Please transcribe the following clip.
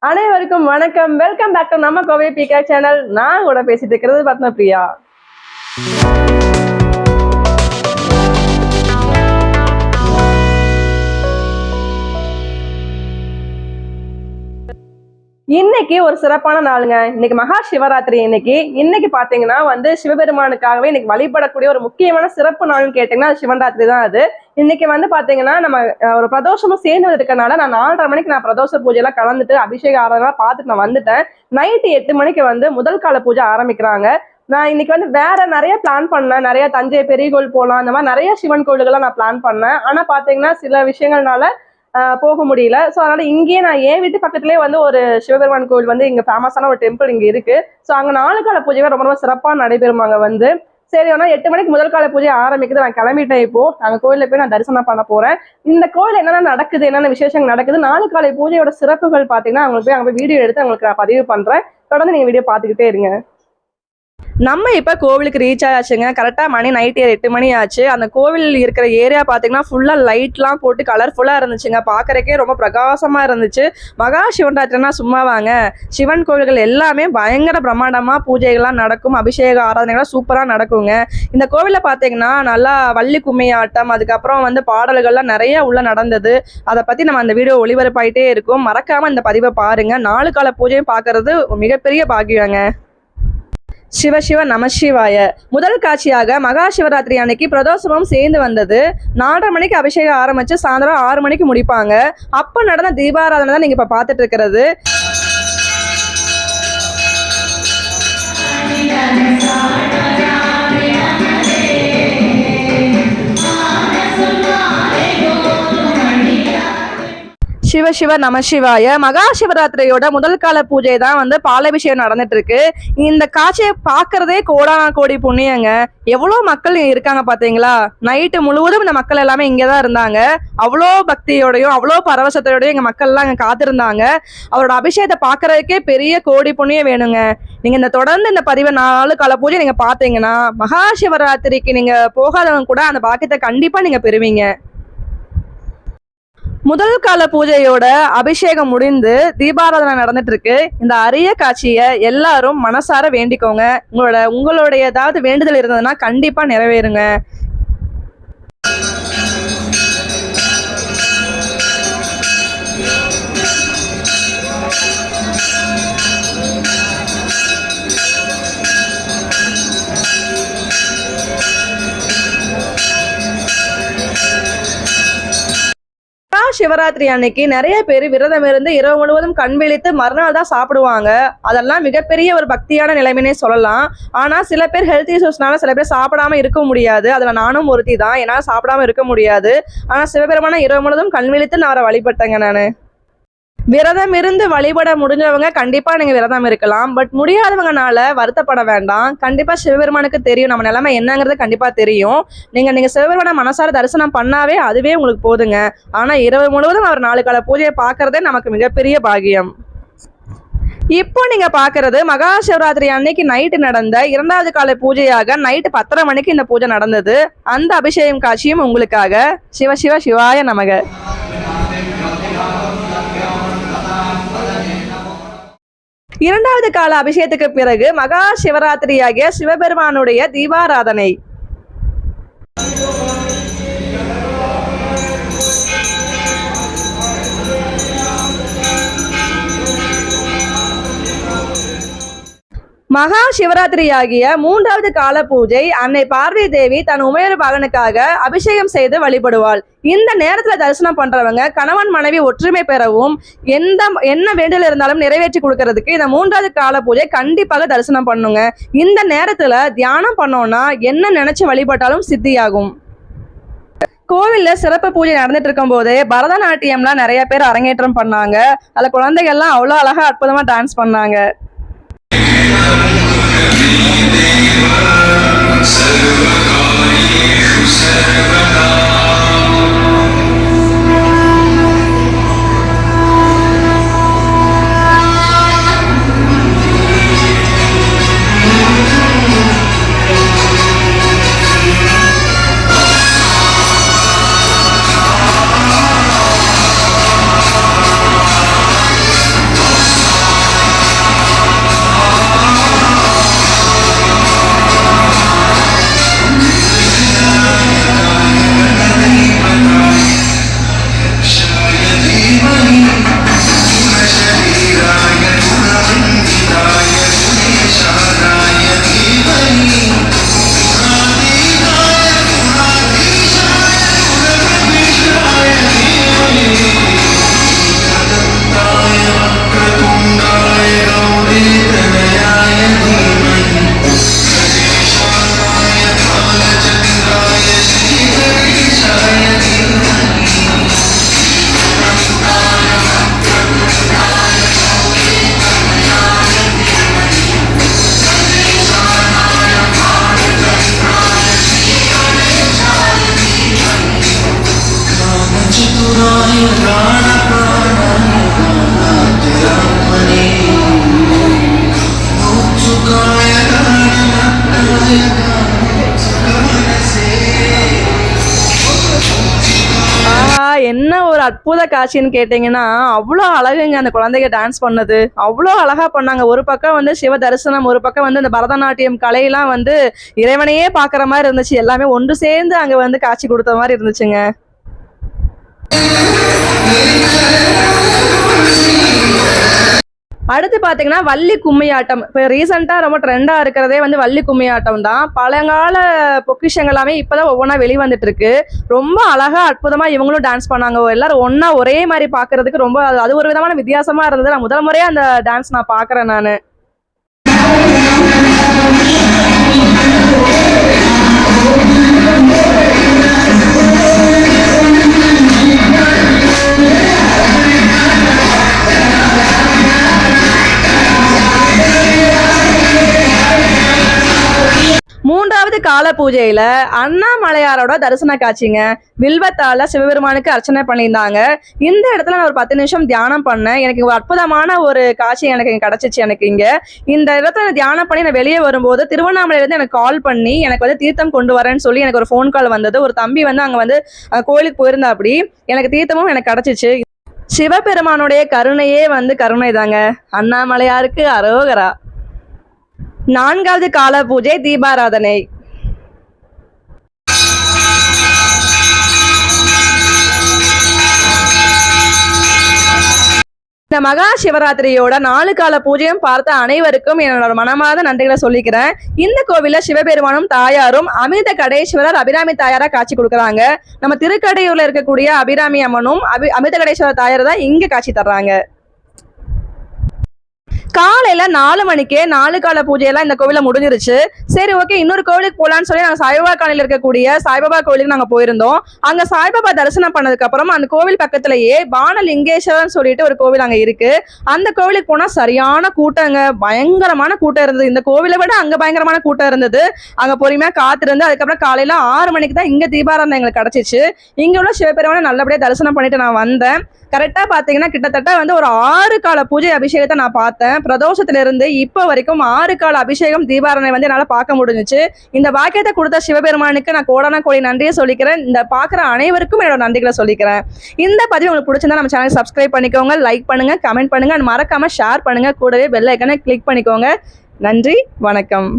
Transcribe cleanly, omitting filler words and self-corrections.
அனைவருக்கும் வணக்கம். Welcome back to நம்ம கோவை பிகே சேனல். நான் கூட பேசிட்டு இருக்கிறது பத்மபிரியா. இன்னைக்கு ஒரு சிறப்பான நாளுங்க. இன்னைக்கு மகா சிவராத்திரி. இன்னைக்கு பாத்தீங்கன்னா சிவபெருமானுக்காகவே இன்னைக்கு வழிபடக்கூடிய ஒரு முக்கியமான சிறப்பு நாள்னு கேட்டீங்கன்னா அது சிவராத்திரி தான். அது இன்னைக்கு பாத்தீங்கன்னா நம்ம ஒரு பிரதோஷமும் சேர்ந்து இருக்கனால நான் 4:30 மணிக்கு நான் பிரதோஷ பூஜை எல்லாம் கலந்துட்டு அபிஷேக ஆராதனை பார்த்துட்டு நான் வந்துட்டேன். நைட்டு 8 மணிக்கு முதல் கால பூஜை ஆரம்பிக்கிறாங்க. நான் இன்னைக்கு வேற நிறைய பிளான் பண்ணேன். நிறைய தஞ்சை பெரிய கோயில் போகலாம், அந்த மாதிரி நிறைய சிவன் கோயில்கள்லாம் நான் பிளான் பண்ணேன். ஆனா பாத்தீங்கன்னா சில விஷயங்கள்னால போக முடியல. ஸோ அதனால இங்கேயே நான் என் வீட்டு பக்கத்துலேயே ஒரு சிவபெருமான் கோவில் இங்கே ஃபேமஸான ஒரு டெம்பிள் இங்கே இருக்கு. ஸோ அங்கே 4 கால பூஜைகள் ரொம்ப ரொம்ப சிறப்பாக நடைபெறுமாங்க. சரி, ஆனால் 8 மணிக்கு முதல் கால பூஜை ஆரம்பிக்குது. நான் கிளம்பிட்டேன். இப்போ நாங்கள் கோயிலில் போய் நான் தரிசனம் பண்ண போறேன். இந்த கோயில் என்னென்ன நடக்குது, என்னென்ன விசேஷங்கள் நடக்குது, 4 காலை பூஜையோட சிறப்புகள் பார்த்தீங்கன்னா அவங்களுக்கு அங்கே வீடியோ எடுத்து அவங்களுக்கு நான் பதிவு பண்றேன். தொடர்ந்து நீங்க வீடியோ பார்த்துக்கிட்டே இருங்க. நம்ம இப்போ கோவிலுக்கு ரீச் ஆயாச்சுங்க. கரெக்டாக மணி நைட் 8 மணி ஆச்சு. அந்த கோவில் இருக்கிற ஏரியா பார்த்தீங்கன்னா ஃபுல்லாக லைட்லாம் போட்டு கலர்ஃபுல்லாக இருந்துச்சுங்க. பார்க்குறக்கே ரொம்ப பிரகாசமாக இருந்துச்சு. மகா சிவராத்திரினா சும்மாவாங்க, சிவன் கோவில்கள் எல்லாமே பயங்கர பிரம்மாண்டமாக பூஜைகள்லாம் நடக்கும், அபிஷேக ஆராதனைகள்லாம் சூப்பராக நடக்குங்க. இந்த கோவிலில் பார்த்தீங்கன்னா நல்லா வள்ளி கும்மியாட்டம், அதுக்கப்புறம் பாடல்கள்லாம் நிறைய உள்ள நடந்தது. அதை பற்றி நம்ம அந்த வீடியோ ஒளிபரப்பாயிட்டே இருக்கும். மறக்காமல் இந்த பதிவை பாருங்கள். 4 கால பூஜையும் பார்க்கறது மிகப்பெரிய பாக்கியங்க. சிவ சிவ நம சிவாய. முதல் காட்சியாக மகா சிவராத்திரி அன்னைக்கு பிரதோஷமும் சேர்ந்து வந்தது. 4:30 மணிக்கு அபிஷேகம் ஆரம்பிச்சு சாயந்தரம் 6 மணிக்கு முடிப்பாங்க. அப்ப நடந்த தீபாராதனை தான் நீங்க இப்ப பார்த்துட்டு இருக்கிறது. சிவ சிவ நம சிவாய. மகா சிவராத்திரியோட முதல் கால பூஜை தான் பாலாபிஷேகம் நடந்துட்டு இருக்கு. இந்த காட்சியை பாக்குறதே கோடான கோடி புண்ணியங்க. எவ்வளோ மக்கள் இருக்காங்க பாத்தீங்களா? நைட்டு முழுவதும் இந்த மக்கள் எல்லாமே இங்கதான் இருந்தாங்க. அவ்வளோ பக்தியோடையும் அவ்வளோ பரவசத்தோடையும் எங்க மக்கள் எல்லாம் அங்க காத்திருந்தாங்க. அவரோட அபிஷேகத்தை பாக்குறதுக்கே பெரிய கோடி புண்ணியம் வேணுங்க. நீங்க இந்த தொடர்ந்து இந்த பதிவை 4 கால பூஜை நீங்க பாத்தீங்கன்னா மகா சிவராத்திரிக்கு நீங்க போகாதவங்க கூட அந்த பாக்கியத்தை கண்டிப்பா நீங்க பெறுவீங்க. முதல் கால பூஜையோட அபிஷேகம் முடிந்து தீபாராதனை நடந்துட்டு இருக்கு. இந்த அரிய காட்சியை எல்லாரும் மனசார வேண்டிக்கோங்க. உங்களுடைய ஏதாவது வேண்டுதல் இருந்ததுன்னா கண்டிப்பா நிறைவேறுங்க. சிவராத்திரி அன்னைக்கு நிறைய பேர் விரதம் இருந்து இரவு முழுவதும் கண் விழித்து மறுநாள் தான் சாப்பிடுவாங்க. அதெல்லாம் மிகப்பெரிய ஒரு பக்தியான நிலைமைனே சொல்லலாம். ஆனா சில பேர் ஹெல்த் இஷ்யூஸ்னால சில பேர் சாப்பிடாம இருக்க முடியாது. அதுல நானும் ஒருத்தி தான். என்னால சாப்பிடாம இருக்க முடியாது. ஆனா சிவபெருமான இரவு முழுவதும் கண் விழித்து நான் அவரை வழிபட்டேங்க. நானு விரதம் இருந்து வழிபட முடிஞ்சவங்க கண்டிப்பா நீங்க விரதம் இருக்கலாம். பட் முடியாதவங்கனால வருத்தப்பட வேண்டாம். கண்டிப்பா சிவபெருமானுக்கு தெரியும் நம்ம நிலைமை என்னங்கிறது கண்டிப்பா தெரியும். நீங்க சிவபெருமான மனசார தரிசனம் பண்ணாவே அதுவே உங்களுக்கு போதுங்க. ஆனா இரவு முழுவதும் அவர் 4 கால பூஜையை பார்க்கறதே நமக்கு மிகப்பெரிய பாகியம். இப்போ நீங்க பாக்குறது மகா சிவராத்திரி அன்னைக்கு நைட்டு நடந்த 2வது கால பூஜையாக நைட்டு 10:30 மணிக்கு இந்த பூஜை நடந்தது. அந்த அபிஷேகம் காட்சியும் உங்களுக்காக. சிவ சிவ சிவாய நமக. 2வது கால அபிஷேகத்துக்கு பிறகு மகா சிவராத்திரியாகிய சிவபெருமானுடைய தீபாராதனை. மகா சிவராத்திரியாகிய 3வது கால பூஜை அன்னை பார்வதி தேவி தன் உமையொரு மகனுக்காக அபிஷேகம் செய்து வழிபடுவாள். இந்த நேரத்துல தரிசனம் பண்றவங்க கணவன் மனைவி ஒற்றுமை பெறவும் என்ன வேண்டுதல் இருந்தாலும் நிறைவேற்றி கொடுக்கறதுக்கு இந்த 3வது கால பூஜை கண்டிப்பாக தரிசனம் பண்ணுங்க. இந்த நேரத்துல தியானம் பண்ணோம்னா என்ன நினைச்சு வழிபட்டாலும் சித்தியாகும். கோவில்ல சிறப்பு பூஜை நடந்துட்டு இருக்கும் போதே பரதநாட்டியம்லாம் நிறைய பேர் அரங்கேற்றம் பண்ணாங்க. அதுல குழந்தைகள்லாம் அவ்வளோ அழகா அற்புதமா டான்ஸ் பண்ணாங்க. அற்புத காட்சின்னு கேட்டிங்கன்னா அவ்வளோ அழகுங்க. அந்த குழந்தைங்க டான்ஸ் பண்ணது அவ்வளோ அழகா பண்ணாங்க. ஒரு பக்கம் வந்து சிவ தரிசனம், ஒரு பக்கம் வந்து இந்த பரதநாட்டியம் கலையெல்லாம் வந்து இறைவனையே பார்க்குற மாதிரி இருந்துச்சு. எல்லாமே ஒன்று சேர்ந்து அங்கே வந்து காட்சி கொடுத்த மாதிரி இருந்துச்சுங்க. அடுத்து பார்த்தீங்கன்னா வள்ளி கும்மியாட்டம். இப்போ ரீசெண்டாக ரொம்ப ட்ரெண்டாக இருக்கிறதே வந்து வள்ளி கும்மியாட்டம் தான். பழங்கால பொக்கிஷங்கள் எல்லாமே இப்போதான் ஒவ்வொன்றா வெளிவந்துட்டு இருக்கு. ரொம்ப அழகா அற்புதமா இவங்களும் டான்ஸ் பண்ணாங்க. எல்லாரும் ஒண்ணா ஒரே மாதிரி பார்க்கறதுக்கு ரொம்ப அது ஒரு விதமான வித்தியாசமா இருந்தது. நான் முதல் முறையா அந்த டான்ஸ் நான் பார்க்குறேன் நான். மூன்றாவது கால பூஜையில அண்ணாமலையாரோட தரிசன காட்சிங்க. வில்வத்தால சிவபெருமானுக்கு அர்ச்சனை பண்ணியிருந்தாங்க. இந்த இடத்துல நான் ஒரு 10 நிமிஷம் தியானம் பண்ணேன். எனக்கு ஒரு அற்புதமான ஒரு காட்சி எனக்கு கிடைச்சிச்சு. எனக்கு இங்க இந்த இடத்துல தியானம் பண்ணி நான் வெளியே வரும்போது திருவண்ணாமலையிலேருந்து எனக்கு கால் பண்ணி எனக்கு வந்து தீர்த்தம் கொண்டு வரேன்னு சொல்லி எனக்கு ஒரு ஃபோன் கால் வந்தது. ஒரு தம்பி வந்து அங்கே வந்து கோயிலுக்கு போயிருந்தா அப்படி எனக்கு தீர்த்தமும் எனக்கு கிடைச்சிச்சு. சிவபெருமானுடைய கருணையே வந்து கருணை தாங்க. அண்ணாமலையாருக்கு அரோகரா. நான்காவது கால பூஜை தீபாராதனை. இந்த மகா சிவராத்திரியோட 4 கால பூஜையும் பார்த்த அனைவருக்கும் என்னோட மனமார்ந்த நன்றிகளை சொல்லிக்கிறேன். இந்த கோவில்ல சிவபெருமானும் தாயாரும் அமிர்த கடேஸ்வரர் அபிராமி தாயாரா காட்சி கொடுக்குறாங்க. நம்ம திருக்கடையூர்ல இருக்கக்கூடிய அபிராமி அம்மனும் அமிர்த கடேஸ்வரர் தாயார் தான் இங்க காட்சி தர்றாங்க. காலையில 4 மணிக்கே 4 கால பூஜையெல்லாம் இந்த கோவில முடிஞ்சிருச்சு. சரி, ஓகே, இன்னொரு கோவிலுக்கு போலான்னு சொல்லி நாங்க சாய்பாபா காலையில இருக்கக்கூடிய சாய்பாபா கோவிலுக்கு நாங்க போயிருந்தோம். அங்க சாய்பாபா தரிசனம் பண்ணதுக்கு அப்புறம் அந்த கோவில் பக்கத்திலேயே பானலிங்கேஸ்வரன் சொல்லிட்டு ஒரு கோவில் அங்க இருக்கு. அந்த கோவிலுக்கு போனா சரியான கூட்டங்க. பயங்கரமான கூட்டம் இருந்தது. இந்த கோவிலை விட அங்க பயங்கரமான கூட்டம் இருந்தது. அங்க பொறுமையா காத்திருந்து அதுக்கப்புறம் காலையில 6 மணிக்கு தான் இங்க தீபாராதனை எங்களுக்கு கிடைச்சிச்சு. இங்க உள்ள சிவபெருமானை நல்லபடியா தரிசனம் பண்ணிட்டு நான் வந்தேன். கரெக்டா பாத்தீங்கன்னா கிட்டத்தட்ட வந்து ஒரு 6 கால பூஜை அபிஷேகத்தை நான் பார்த்தேன். பிரதோஷத்துல இருந்து இப்ப வரைக்கும் 6 கால அபிஷேகம் தீபாராதனை வந்து என்னால பார்க்க முடிஞ்சிச்சு. இந்த பாக்கியத்தை கொடுத்த சிவபெருமானுக்கு நான் கோடான கோடி நன்றியை சொல்லிக்கிறேன். இந்த பாக்குற அனைவருக்கும் என்னோட நன்றிகளை சொல்லிக்கிறேன். இந்த பதிவு உங்களுக்கு பிடிச்சிருந்தா நம்ம சேனல் சப்ஸ்கிரைப் பண்ணிக்கோங்க, லைக் பண்ணுங்க, கமெண்ட் பண்ணுங்க, மறக்காம ஷேர் பண்ணுங்க, கூடவே பெல் ஐக்கனை கிளிக் பண்ணிக்கோங்க. நன்றி, வணக்கம்.